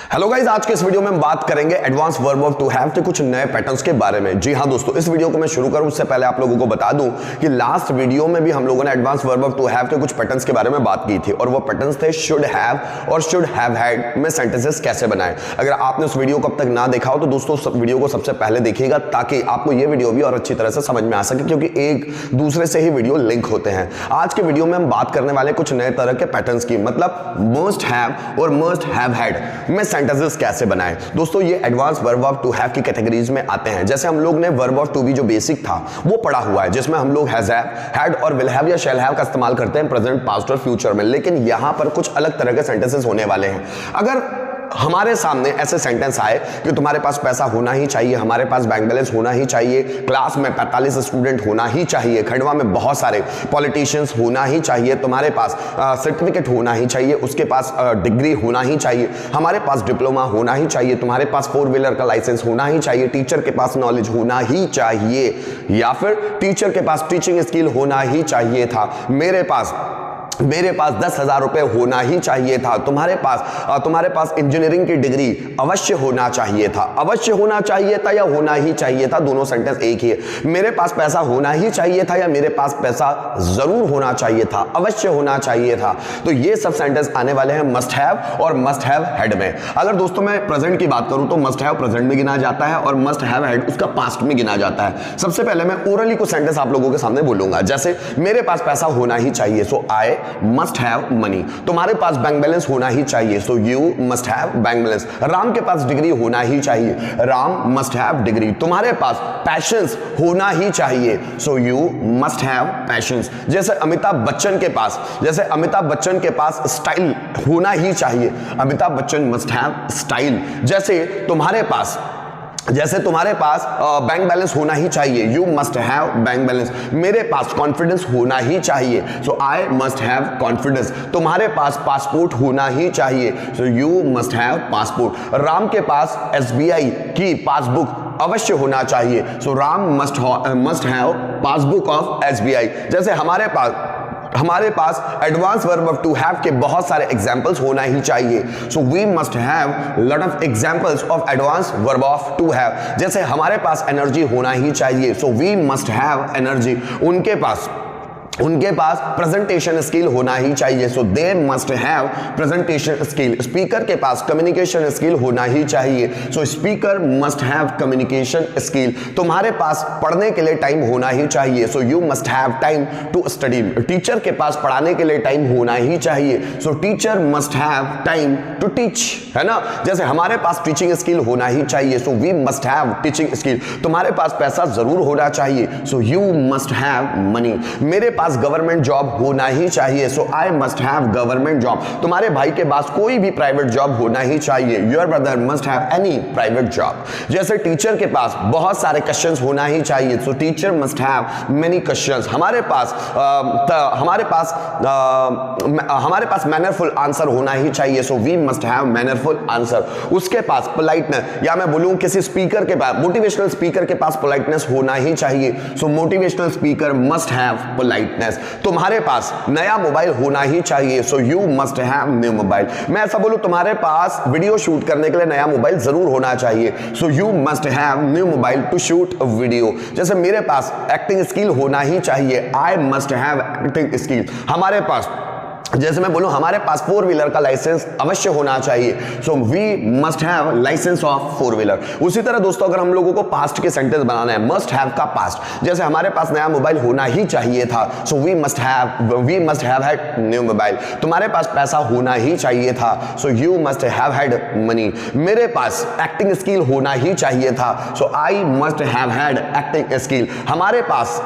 Hello guys, आज के इस वीडियो में हम बात करेंगे advance verb of to have के कुछ नए पैटर्न्स के बारे में। जी हाँ दोस्तों, इस वीडियो को मैं शुरू करूं उससे पहले आप लोगों को बता दूं कि लास्ट वीडियो में भी हम लोगों ने advance verb of to have के कुछ पैटर्न्स के बारे में बात की थी और वो पैटर्न्स थे शुड हैव और शुड हैव हैड में सेंटेंसेस कैसे बनाएं। अगर आपने उस वीडियो को अब तक ना देखा हो तो दोस्तों उस वीडियो को सबसे पहले देखिएगा ताकि आपको ये वीडियो भी और अच्छी तरह से समझ में आ सके, क्योंकि एक दूसरे से ही वीडियो लिंक होते हैं। आज के वीडियो में हम बात करने वाले कुछ नए तरह के पैटर्न्स की, मतलब मस्ट हैव और मस्ट हैव हैड में सेंटेंसेस कैसे बनाएं। दोस्तों ये advance verb of to have की कैटेगरीज में आते हैं। जैसे हम लोग ने वर्ब ऑफ टू बी जो बेसिक था वो पढ़ा हुआ है, जिसमें हम लोग हैज हैव, हैड और विल हैव या शैल हैव का इस्तेमाल करते हैं प्रेजेंट, पास्ट और फ्यूचर में। लेकिन यहां पर कुछ अलग तरह के सेंटेंसेस होने वाले हैं। अगर हमारे सामने ऐसे सेंटेंस आए कि तुम्हारे पास पैसा होना ही चाहिए, हमारे पास बैंक बैलेंस होना ही चाहिए, क्लास में 45 स्टूडेंट होना ही चाहिए, खंडवा में बहुत सारे पॉलिटिशियंस होना ही चाहिए, तुम्हारे पास सर्टिफिकेट होना ही चाहिए, उसके पास डिग्री होना ही चाहिए, हमारे पास डिप्लोमा होना ही चाहिए, तुम्हारे पास 4 व्हीलर का लाइसेंस होना ही चाहिए, टीचर के पास नॉलेज होना ही चाहिए, या फिर टीचर के पास टीचिंग स्किल होना ही चाहिए था, मेरे पास 10,000 रुपए होना ही चाहिए था, तुम्हारे पास इंजीनियरिंग की डिग्री अवश्य होना चाहिए था। अवश्य होना चाहिए था या होना ही चाहिए था, दोनों सेंटेंस एक ही है। मेरे पास पैसा होना ही चाहिए था या मेरे पास पैसा जरूर होना चाहिए था, अवश्य होना चाहिए था। तो ये सब सेंटेंस आने वाले हैं मस्ट हैव और मस्ट हैव हैड में। अगर दोस्तों मैं प्रेजेंट की बात करूं तो मस्ट हैव प्रेजेंट में गिना जाता है और मस्ट हैव हैड उसका पास्ट में गिना जाता है। सबसे पहले मैं ओरली को सेंटेंस आप लोगों के सामने बोलूंगा। जैसे मेरे पास पैसा होना ही चाहिए, so I must have money. तुम्हारे पास बैंक बैलेंस होना ही चाहिए, so you must have bank balance. Ram के पास डिग्री होना ही चाहिए, राम मस्ट हैव डिग्री। तुम्हारे पास पैशंस होना ही चाहिए, so you must have patience. जैसे अमिताभ बच्चन के पास स्टाइल होना ही चाहिए, Amitabh Bachchan must have style. जैसे तुम्हारे पास बैंक बैलेंस होना ही चाहिए, you must have bank balance. मेरे पास कॉन्फिडेंस होना ही चाहिए, so I must have confidence. तुम्हारे पास पासपोर्ट होना ही चाहिए, so you must have passport. Ram के पास एसबीआई की पासबुक अवश्य होना चाहिए, so Ram must have passbook of SBI. जैसे हमारे पास advance verb of to have के बहुत सारे एग्जांपल्स होना ही चाहिए, so we must have lot of examples of advance verb of to have. जैसे हमारे पास एनर्जी होना ही चाहिए, so we must have energy. उनके पास प्रेजेंटेशन स्किल होना ही चाहिए, so they must have presentation skill. Speaker के पास कम्युनिकेशन स्किल होना ही चाहिए, so speaker must have communication skill. तुम्हारे पास पढ़ने के लिए टाइम होना ही चाहिए, so you must have time to study. Teacher के पास पढ़ाने के लिए टाइम होना ही चाहिए, so teacher must have time to teach, है ना। जैसे हमारे पास टीचिंग स्किल होना ही चाहिए, so we must have teaching skill. तुम्हारे पास पैसा जरूर होना चाहिए, so you must have money. मेरे पास गवर्नमेंट जॉब होना ही चाहिए, so I must have government job. तुम्हारे भाई के पास कोई भी प्राइवेट जॉब होना ही चाहिए, your brother must have any private job. जैसे टीचर के पास बहुत सारे क्वेश्चंस होना ही चाहिए, so teacher must have many questions. हमारे पास मैनरफुल आंसर होना ही चाहिए, so we must have mannerful answer. उसके पास पोलाइटनेस, या मैं बोलूं किसी स्पीकर के पास, मोटिवेशनल स्पीकर के पास पोलाइटनेस होना ही चाहिए, so motivational speaker must have politeness. तुम्हारे पास नया मोबाइल होना ही चाहिए, so you must have new mobile. मैं ऐसा बोलूं तुम्हारे पास वीडियो शूट करने के लिए नया मोबाइल जरूर होना चाहिए, so you must have new mobile to shoot a video. जैसे मेरे पास एक्टिंग स्किल होना ही चाहिए, I must have acting skill. जैसे मैं बोलूं हमारे पास 4 व्हीलर का लाइसेंस अवश्य होना चाहिए, so we must have licence of 4 wheeler. उसी तरह दोस्तों अगर हम लोगों को पास्ट के सेंटेंस बनाना है, मस्ट हैव का पास्ट, जैसे हमारे पास नया मोबाइल होना ही चाहिए था, so we must have had new mobile. तुम्हारे पास पैसा होना ही चाहिए था, so you must have had money. मेरे पास एक्टिंग स्किल होना ही चाहिए था, so I must have had acting skill. हमारे पास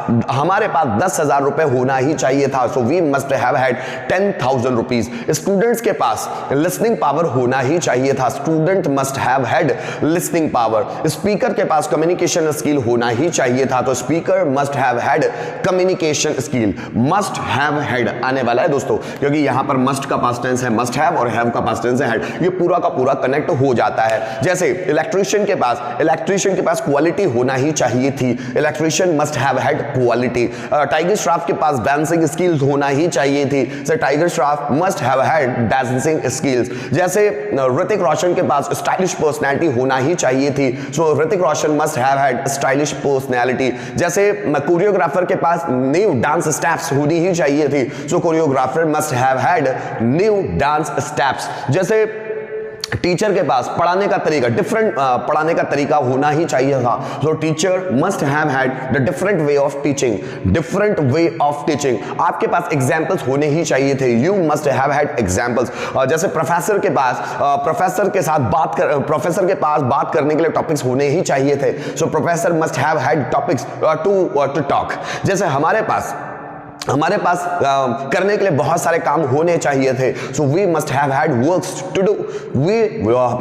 10,000 रुपए होना ही चाहिए था, so we must have had 10,000 rupees. Students के पास लिसनिंग पावर होना ही चाहिए था, student must have had listening power. Speaker के पास कम्युनिकेशन स्किल होना ही चाहिए था, तो speaker must have had communication skill. Must have had आने वाला है दोस्तों, क्योंकि यहां पर मस्ट का पास्ट टेंस है, मस्ट हैव और हैव का पास्ट टेंस है हैड, ये पूरा का पूरा कनेक्ट हो जाता है। जैसे इलेक्ट्रीशियन के पास क्वालिटी होना ही चाहिए थी, electrician must have had quality. Tiger Shroff के पास डांसिंग स्किल्स होना ही चाहिए थी, tiger tiger Shroff must have had dancing skills, जैसे ऋतिक रोशन के पास स्टाइलिश पर्सनैलिटी होना ही चाहिए थी, so Hrithik Roshan must have had stylish personality. जैसे कोरियोग्राफर के पास न्यू डांस स्टेप्स होनी ही चाहिए थी, so choreographer must have had new dance steps. जैसे टीचर के पास पढ़ाने का तरीका डिफरेंट पढ़ाने का तरीका होना ही चाहिए था, सो teacher must have had the different way of teaching, different way of teaching. आपके पास एग्जांपल्स होने ही चाहिए थे, you must have had examples. जैसे प्रोफेसर के पास प्रोफेसर के पास बात करने के लिए टॉपिक्स होने ही चाहिए थे, so professor must have had topics to talk. जैसे हमारे पास करने के लिए बहुत सारे काम होने चाहिए थे, so we must have had works to do, we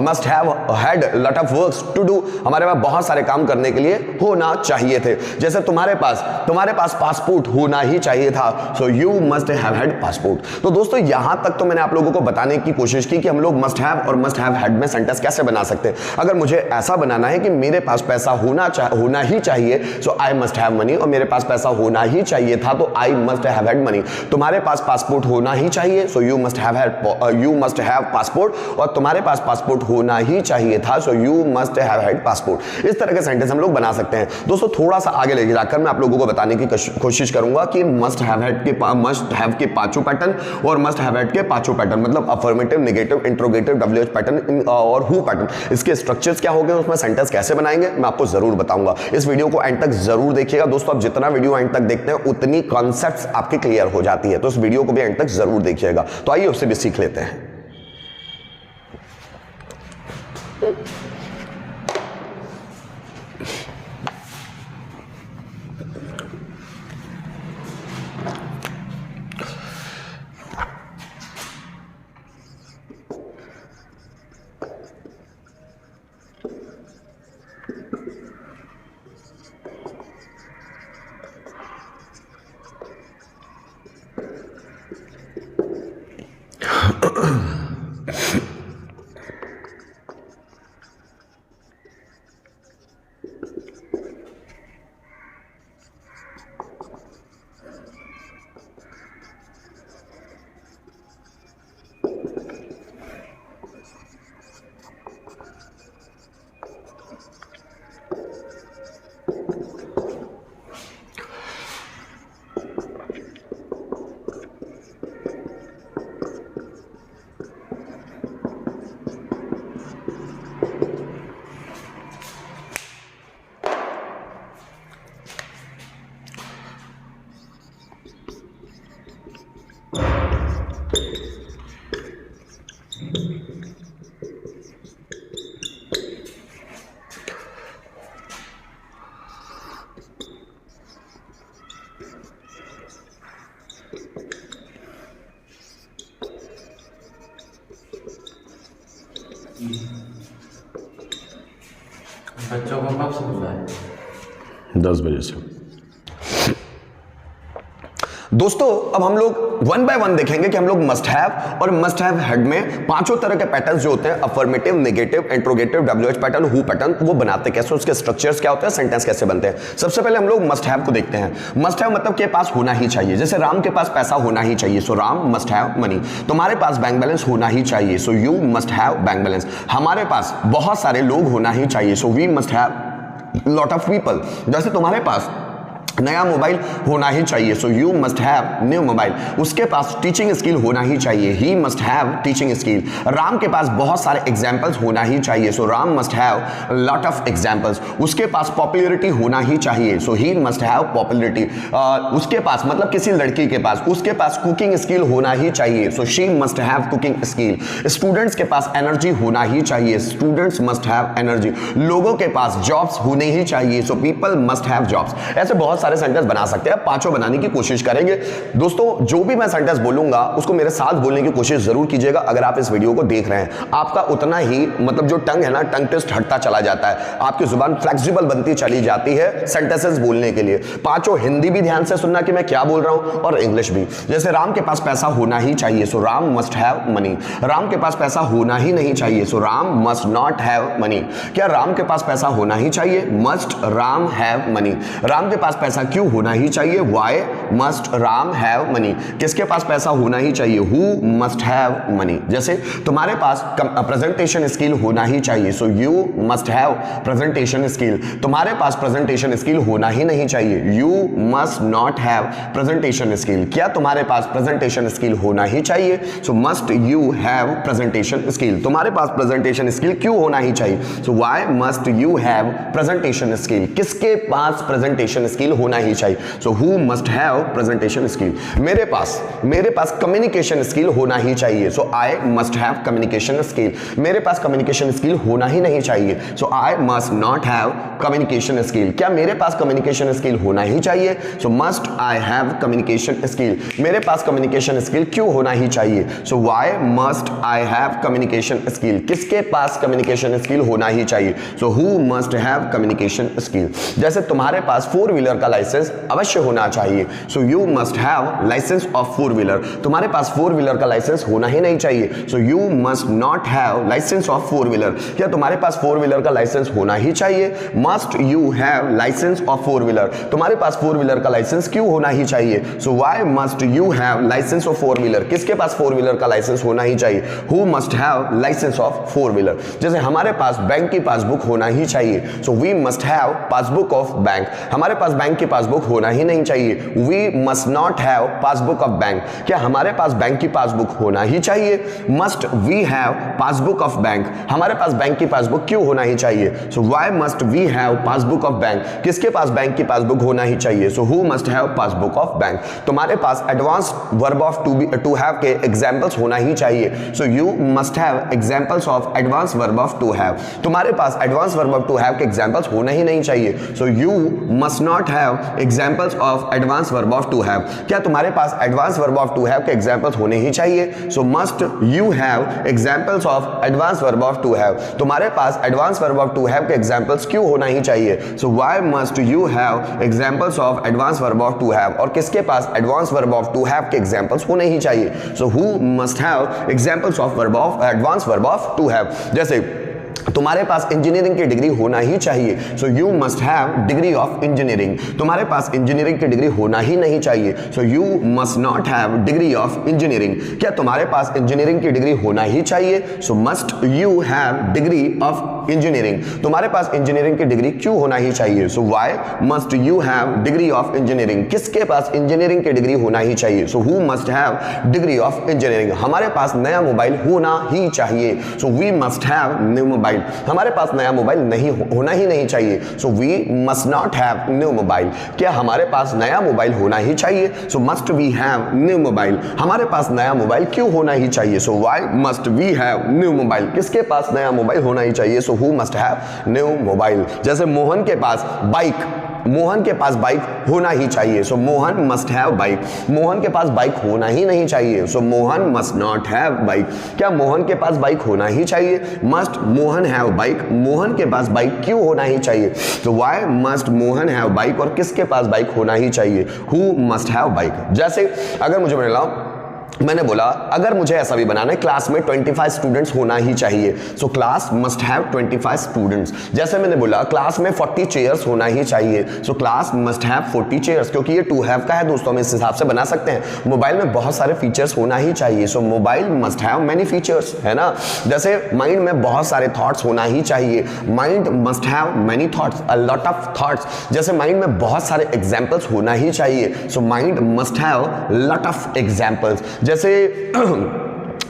must have had lot of works to do. हमारे पास बहुत सारे काम करने के लिए होना चाहिए थे। जैसे तुम्हारे पास पासपोर्ट होना ही चाहिए था, so you must have had passport. तो दोस्तों यहां तक तो मैंने आप लोगों को बताने की कोशिश की कि हम लोग मस्ट हैव और मस्ट हैव हैड में सेंटेंस कैसे बना सकते हैं। अगर मुझे ऐसा बनाना है कि मेरे पास पैसा होना ही चाहिए, so I must have money, और मेरे पास पैसा होना ही चाहिए था तो आई मस्ट हैव हैड मनी। तुम्हारे पास पासपोर्ट होना ही चाहिए, so you must have passport, और तुम्हारे पास पासपोर्ट होना ही चाहिए था, so you must have had passport. इस तरह के सेंटेंस हम लोग बना सकते हैं। दोस्तों थोड़ा सा आगे लेके जाकर मैं आप लोगों को बताने की कोशिश करूंगा कि मस्ट हैव के पांचों पैटर्न और मस्ट हैव हैड के पांचों पैटर्न, मतलब affirmative, negative, interrogative, WH pattern और हु पैटर्न, इसके स्ट्रक्चर्स क्या हो गए, उसमें सेंटेंस कैसे बनाएंगे, मैं आपको जरूर बताऊंगा। इस वीडियो को एंड तक जरूर देखिएगा दोस्तों। आप जितना वीडियो एंड तक देखते हैं उतनी कॉन्सेप्ट्स आपकी क्लियर हो जाती है, तो इस वीडियो को भी एंड तक जरूर देखिएगा। तो आइए उससे भी सीख लेते हैं। बच्चों को कब से बुलाए? 10 बजे से। दोस्तों अब हम लोग वन बाय वन देखेंगे कि हम लोग मस्ट हैव और मस्ट हैव हैड में पांचों तरह के पैटर्न्स जो होते हैं, affirmative, negative, interrogative, WH pattern, who pattern, वो बनाते कैसे, उसके स्ट्रक्चर्स क्या होते हैं, सेंटेंस कैसे बनते हैं। सबसे पहले हम लोग मस्ट हैव को देखते हैं। मस्ट हैव मतलब के पास होना ही चाहिए। जैसे राम के पास पैसा होना ही चाहिए, so Ram must have money. तुम्हारे पास बैंक बैलेंस होना ही चाहिए, so you must have bank balance. हमारे पास बहुत सारे लोग होना ही चाहिए, so we must have lot of people. जैसे तुम्हारे पास नया मोबाइल होना ही चाहिए, so you must have new mobile. उसके पास टीचिंग स्किल होना ही चाहिए, he must have teaching skill. Ram के पास बहुत सारे एग्जाम्पल्स होना ही चाहिए, so Ram must have lot of examples. उसके पास पॉपुलैरिटी होना ही चाहिए, so he must have popularity. उसके पास मतलब किसी लड़की के पास, उसके पास कुकिंग स्किल होना ही चाहिए, so she must have cooking skill. Students के पास एनर्जी होना ही चाहिए, स्टूडेंट्स मस्ट हैव एनर्जी। लोगों के पास जॉब्स होने ही चाहिए, so people must have jobs. ऐसे बहुत सारे सेंटेंस बना सकते हैं, पांचों बनाने की कोशिश करेंगे। दोस्तों जो भी मैं सेंटेंस बोलूंगा उसको मेरे साथ बोलने की कोशिश जरूर कीजिएगा। अगर आप इस वीडियो को देख रहे हैं, आपका उतना ही मतलब जो टंग है ना, टंग ट्विस्ट हटता चला जाता है, आपकी जुबान फ्लेक्सिबल बनती चली जाती है सेंटेंसेस बोलने के लिए। पांचों हिंदी भी ध्यान से सुनना कि मैं क्या बोल रहा हूं, और इंग्लिश भी। जैसे राम के पास पैसा होना ही चाहिए, so Ram must have money. Ram के पास पैसा होना ही नहीं चाहिए, so Ram must not have money. क्या राम के पास पैसा होना ही चाहिए, must Ram have money. Ram के पास पैसा पैसा क्यों होना ही चाहिए? Why must Ram have money? किसके पास पैसा होना ही चाहिए? Who must have money? जैसे तुम्हारे पास प्रेजेंटेशन स्किल होना ही चाहिए, so you must have presentation skill. तुम्हारे पास प्रेजेंटेशन स्किल होना ही नहीं चाहिए, you must not have presentation skill. क्या तुम्हारे पास प्रेजेंटेशन स्किल होना ही चाहिए? So must you have presentation skill. तुम्हारे पास प्रेजेंटेशन स्किल क्यों होना ही चाहिए? So why must you have presentation skill? किसके पास प्रेजेंटेशन स्किल होना ही चाहिए? So who must have presentation skill? मेरे पास कम्युनिकेशन स्किल होना ही चाहिए, so I must have communication skill. मेरे पास कम्युनिकेशन स्किल होना ही नहीं चाहिए, so I must not have communication skill. क्या मेरे पास कम्युनिकेशन स्किल होना ही चाहिए? So must I have communication skill. मेरे पास कम्युनिकेशन स्किल क्यों होना ही चाहिए? So why must I have communication skill? किसके पास कम्युनिकेशन स्किल होना ही चाहिए? So who must have communication skill? जैसे तुम्हारे पास 4 व्हीलर का लाइसेंस अवश्य होना चाहिए, so you must have licence of 4 wheeler. तुम्हारे पास 4 व्हीलर का लाइसेंस होना ही नहीं चाहिए, so you must not have licence of 4 wheeler. क्या तुम्हारे पास 4 व्हीलर का लाइसेंस होना ही चाहिए? Must you have licence of 4 wheeler? तुम्हारे पास 4 व्हीलर का लाइसेंस क्यों होना ही चाहिए? So why must you have licence of 4 wheeler? किसके पास 4 व्हीलर का लाइसेंस होना ही चाहिए? Who must have licence of 4 wheeler? जैसे हमारे पास बैंक की पासबुक होना ही चाहिए, so we must have passbook of bank. हमारे पास बैंक की पासबुक होना ही नहीं चाहिए, we must not have passbook of bank. क्या हमारे पास बैंक की पासबुक होना ही चाहिए? Must we have passbook of bank? हमारे पास बैंक की पासबुक क्यों होना ही चाहिए? So why must we have passbook of bank? किसके पास बैंक की पासबुक होना ही चाहिए? So who must have passbook of bank? तुम्हारे पास advance verb of to have के एग्जांपल्स होना ही चाहिए, so you must have examples of advance verb of to have. तुम्हारे पास advance verb of to have के एग्जांपल्स होना ही नहीं चाहिए, so you must not have examples of advance verb of to have. क्या तुम्हारे पास advance verb of to have के एग्जांपल्स होने ही चाहिए? So must you have examples of advance verb of to have? तुम्हारे पास advance verb of to have के एग्जांपल्स क्यों होना ही चाहिए? So why must you have examples of advance verb of to have? और किसके पास advance verb of to have के एग्जांपल्स होने ही चाहिए? So who must have examples of verb of advance verb of to have? जैसे तुम्हारे पास इंजीनियरिंग की डिग्री होना ही चाहिए, so you must have degree of engineering. तुम्हारे पास इंजीनियरिंग की डिग्री होना ही नहीं चाहिए, so you must not have degree of engineering. क्या तुम्हारे पास इंजीनियरिंग की डिग्री होना ही चाहिए? So must you have degree of engineering. तुम्हारे पास इंजीनियरिंग की डिग्री क्यों होना ही चाहिए? So why must you have degree of engineering? किसके पास इंजीनियरिंग की डिग्री होना ही चाहिए? So who must have degree of engineering? हमारे पास नया मोबाइल होना ही चाहिए, so we must have new mobile. हमारे पास नया मोबाइल होना ही नहीं चाहिए, so we must not have new mobile. क्या हमारे पास नया मोबाइल होना ही चाहिए? So must we have new mobile. हमारे पास नया मोबाइल क्यों होना ही चाहिए? So why must we have new mobile? किसके पास नया मोबाइल होना ही चाहिए? So who must have new mobile. जैसे मोहन के पास बाइक होना ही चाहिए, so Mohan must have bike. Mohan के पास बाइक होना ही नहीं चाहिए, so Mohan must not have bike. क्या मोहन के पास बाइक होना ही चाहिए? Must Mohan have bike? Mohan के पास बाइक क्यों होना ही चाहिए? तो why must Mohan have bike? और किसके पास बाइक होना ही चाहिए? Who must have bike? जैसे अगर मैंने बोला अगर मुझे ऐसा भी बनाना है, क्लास में 25 स्टूडेंट्स होना ही चाहिए, so class must have 25 students. जैसे मैंने बोला क्लास में 40 चेयर्स होना ही चाहिए, so class must have 40 chairs. क्योंकि ये टू हैव का है दोस्तों, हम इस हिसाब से बना सकते हैं। मोबाइल में बहुत सारे फीचर्स होना ही चाहिए, so mobile must have many features, है ना। जैसे माइंड में बहुत सारे थॉट्स होना ही चाहिए, mind must have many thoughts, a lot of thoughts. जैसे माइंड में बहुत सारे एग्जाम्पल्स होना ही चाहिए, so mind must have lot of examples.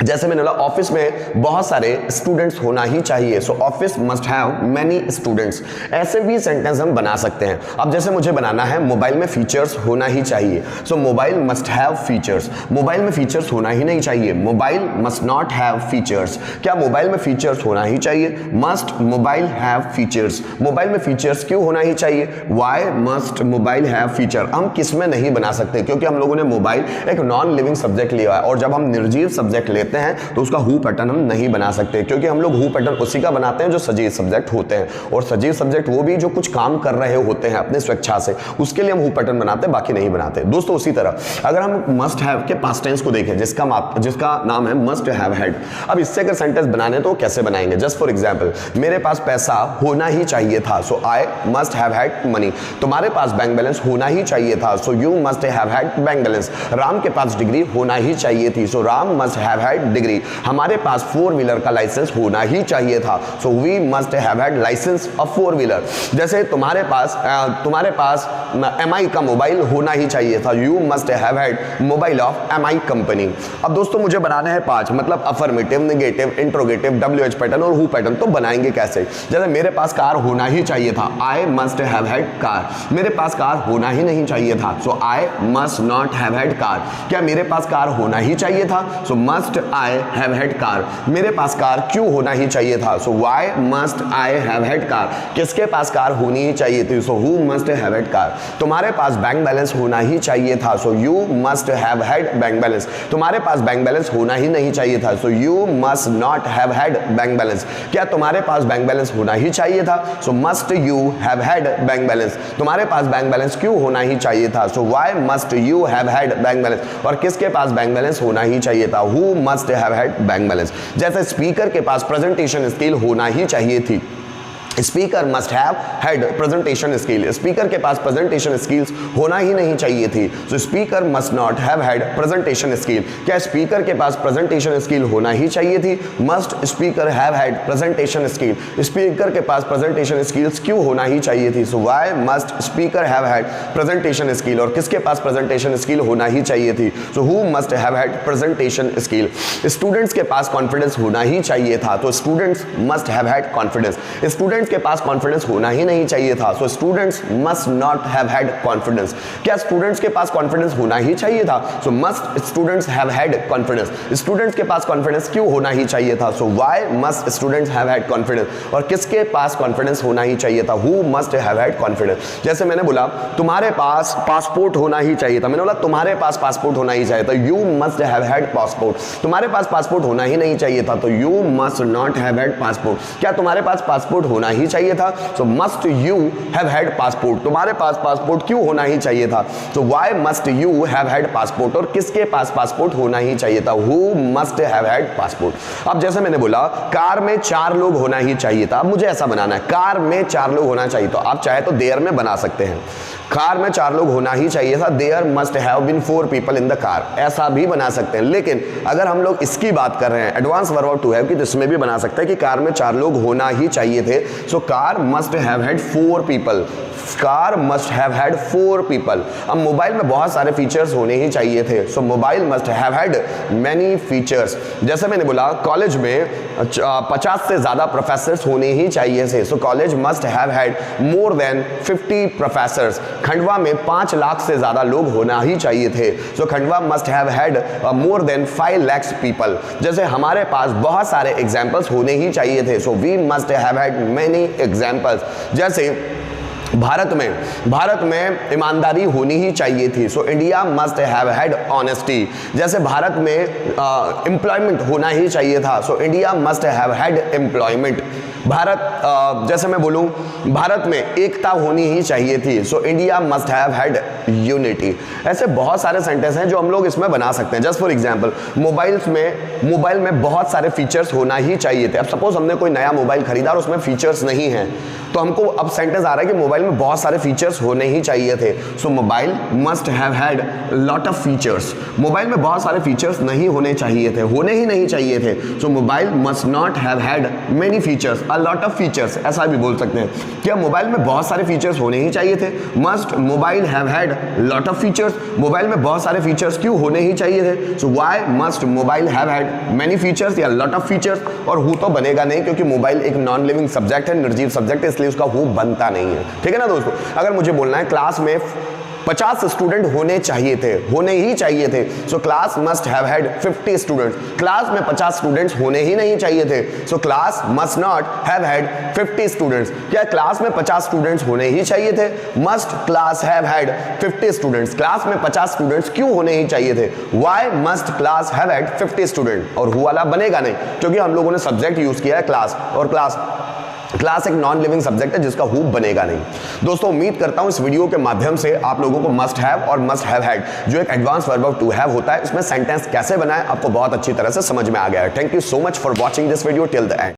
जैसे मैंने बोला ऑफिस में बहुत सारे स्टूडेंट्स होना ही चाहिए, सो office must have many students. ऐसे भी सेंटेंस हम बना सकते हैं। अब जैसे मुझे बनाना है मोबाइल में फीचर्स होना ही चाहिए, so mobile must have features. Mobile में फीचर्स होना ही नहीं चाहिए, mobile must not have features. क्या मोबाइल में फीचर्स होना ही चाहिए? Must mobile have features. Mobile में फीचर्स क्यों होना ही चाहिए? Why must mobile have feature? हम किस में नहीं बना सकते, क्योंकि हम लोगों ने मोबाइल एक नॉन लिविंग सब्जेक्ट लिया है, और जब हम निर्जीव सब्जेक्ट लेते देखते हैं तो उसका हु पैटर्न हम नहीं बना सकते, क्योंकि हम लोग हु पैटर्न उसी का बनाते हैं जो सजीव सब्जेक्ट होते हैं, और सजीव सब्जेक्ट वो भी जो कुछ काम कर रहे होते हैं अपने स्वेच्छा से, उसके लिए हम हु पैटर्न बनाते हैं, बाकी नहीं बनाते दोस्तों। उसी तरह अगर हम मस्ट हैव के पास्ट टेंस को देखें जिसका नाम है मस्ट हैव हैड, अब इससे अगर सेंटेंस बनाने तो कैसे बनाएंगे? जस्ट फॉर एग्जांपल, मेरे पास पैसा होना ही चाहिए था, so I must have had money. तुम्हारे पास बैंक बैलेंस होना ही चाहिए था, so you must have had bank balance. Ram के पास डिग्री होना ही चाहिए थी, so Ram must have had degree. हमारे पास 4 व्हीलर का लाइसेंस होना ही चाहिए था, so we must have had license of 4 wheeler. जैसे तुम्हारे पास MI का मोबाइल होना ही चाहिए था, you must have had mobile of MI company. अब दोस्तों मुझे बनाने हैं 5, मतलब affirmative, negative, interrogative, WH pattern और हु पैटर्न। तो बनाएंगे कैसे? जैसे मेरे पास कार होना ही चाहिए था, I must have had car. मेरे पास कार होना ही नहीं चाहिए था, so I must not have had car. क्या मेरे पास कार होना ही चाहिए था? So must I have had car. मेरे पास कार क्यों होना ही चाहिए था? So why must I have had car. किसके पास कार होनी ही चाहिए थी? So who must have had car. तुम्हारे पास बैंक बैलेंस होना ही चाहिए था, so you must have had bank balance. तुम्हारे पास बैंक बैलेंस होना ही नहीं चाहिए था, so you must not have had bank balance. क्या तुम्हारे पास बैंक बैलेंस होना ही चाहिए था? So must you have had bank balance. तुम्हारे पास बैंक बैलेंस क्यों होना ही चाहिए था? So why must you have had bank balance. और किसके पास बैंक बैलेंस होना ही चाहिए था? Who must have had bank balance. जैसे स्पीकर के पास प्रेजेंटेशन स्किल होना ही चाहिए थी, speaker must have had presentation skill. Speaker के पास प्रेजेंटेशन स्किल्स होना ही नहीं चाहिए थी, सो speaker must not have had presentation skill. क्या स्पीकर के पास प्रेजेंटेशन स्किल होना ही चाहिए थी? Must speaker have had presentation skill. Speaker के पास प्रेजेंटेशन स्किल्स क्यों होना ही चाहिए थी? सो why must speaker have had presentation skill. और किसके पास प्रेजेंटेशन स्किल होना ही चाहिए थी? So who must have had presentation skill. Students के पास कॉन्फिडेंस होना ही चाहिए था, तो students must have had confidence. Students के पास कॉन्फिडेंस होना ही नहीं चाहिए था, so students must not have had confidence. क्या स्टूडेंट्स के पास कॉन्फिडेंस होना ही चाहिए था? So must students have had confidence. Students के पास कॉन्फिडेंस क्यों होना ही चाहिए था? So why must students have had confidence. और किसके पास कॉन्फिडेंस होना ही चाहिए था? Who must have had confidence. जैसे मैंने बोला तुम्हारे पास पासपोर्ट होना ही चाहिए था, मैंने बोला तुम्हारे पास पासपोर्ट होना ही चाहिए था, you must have had passport. तुम्हारे पास पासपोर्ट होना ही नहीं चाहिए था, तो you must not have had passport. क्या तुम्हारे पास पासपोर्ट होना ही चाहिए था? So must you have had passport. तुम्हारे पास पासपोर्ट क्यों होना ही चाहिए था? तो why must you have had passport. और किसके पास पासपोर्ट होना ही चाहिए था? Who must have had passport. अब जैसे मैंने बोला कार में 4 लोग होना ही चाहिए था, अब मुझे ऐसा बनाना है कार में 4 लोग होना चाहिए, तो आप चाहे तो देयर में बना सकते हैं। कार में 4 लोग होना ही चाहिए था, there must have been 4 people in the car, ऐसा भी बना सकते हैं। लेकिन अगर हम लोग इसकी बात कर रहे हैं advance verb of to have की, तो इसमें भी बना सकते हैं कि कार में 4 लोग होना ही चाहिए थे, so car must have had 4 people. Car must have had 4 people. अब मोबाइल में बहुत सारे फीचर्स होने ही चाहिए थे, so mobile must have had many features. जैसे मैंने बोला कॉलेज में 50 से ज्यादा प्रोफेसर्स होने ही चाहिए थे, so college must have had more then 50 professors. Khandwa में 5 लाख से ज्यादा लोग होना ही चाहिए थे, so Khandwa must have had more than 5 lakhs people. जैसे हमारे पास बहुत सारे एग्जाम्पल्स होने ही चाहिए थे, so we must have had many examples. जैसे भारत में ईमानदारी होनी ही चाहिए थी, so India must have had honesty. जैसे भारत में एम्प्लॉयमेंट होना ही चाहिए था, so India must have had employment. जैसे मैं बोलूं भारत में एकता होनी ही चाहिए थी, so India must have had unity. ऐसे बहुत सारे सेंटेंस हैं जो हम लोग इसमें बना सकते हैं। जस्ट फॉर एग्जांपल मोबाइल में बहुत सारे फीचर्स होना ही चाहिए थे। अब सपोज हमने कोई नया मोबाइल खरीदा और उसमें फीचर्स नहीं हैं, तो हमको अब सेंटेंस आ रहा है कि मोबाइल में बहुत सारे फीचर्स होने ही चाहिए थे, so mobile must have had lot of features. Mobile में बहुत सारे फीचर्स नहीं होने चाहिए थे, होने ही नहीं चाहिए थे, so mobile must not have had many features, a lot of features, ऐसा भी बोल सकते हैं। क्या मोबाइल में बहुत सारे फीचर्स होने ही चाहिए थे? Must mobile have had lot of features. Mobile में बहुत सारे फीचर्स क्यों होने ही चाहिए थे? सो why must mobile have had many features या लॉट ऑफ फीचर्स। और हु तो बनेगा नहीं, क्योंकि मोबाइल एक नॉन लिविंग सब्जेक्ट है, निर्जीव सब्जेक्ट है, इसलिए उसका हु बनता नहीं है। ठीक है ना दोस्तों। अगर मुझे बोलना है क्लास में 50 स्टूडेंट होने चाहिए थे, होने ही चाहिए थे। So class must have had 50 students, class में 50 स्टूडेंट्स होने ही नहीं चाहिए थे। So class must not have had 50 students, क्या क्लास में 50 स्टूडेंट्स होने ही चाहिए थे? Must class have had 50 students, class में 50 स्टूडेंट्स क्यों होने ही चाहिए थे? Why must class have had 50 student? और हु वाला बनेगा नहीं, क्योंकि हम लोगों ने सब्जेक्ट यूज किया है क्लास, और क्लास एक नॉन लिविंग सब्जेक्ट है जिसका हु बनेगा नहीं। दोस्तों उम्मीद करता हूं इस वीडियो के माध्यम से आप लोगों को मस्ट हैव और मस्ट हैव हैड जो एक advance verb of to have होता है उसमें सेंटेंस कैसे बनाए आपको बहुत अच्छी तरह से समझ में आ गया है। Thank you so much for watching this video till the end.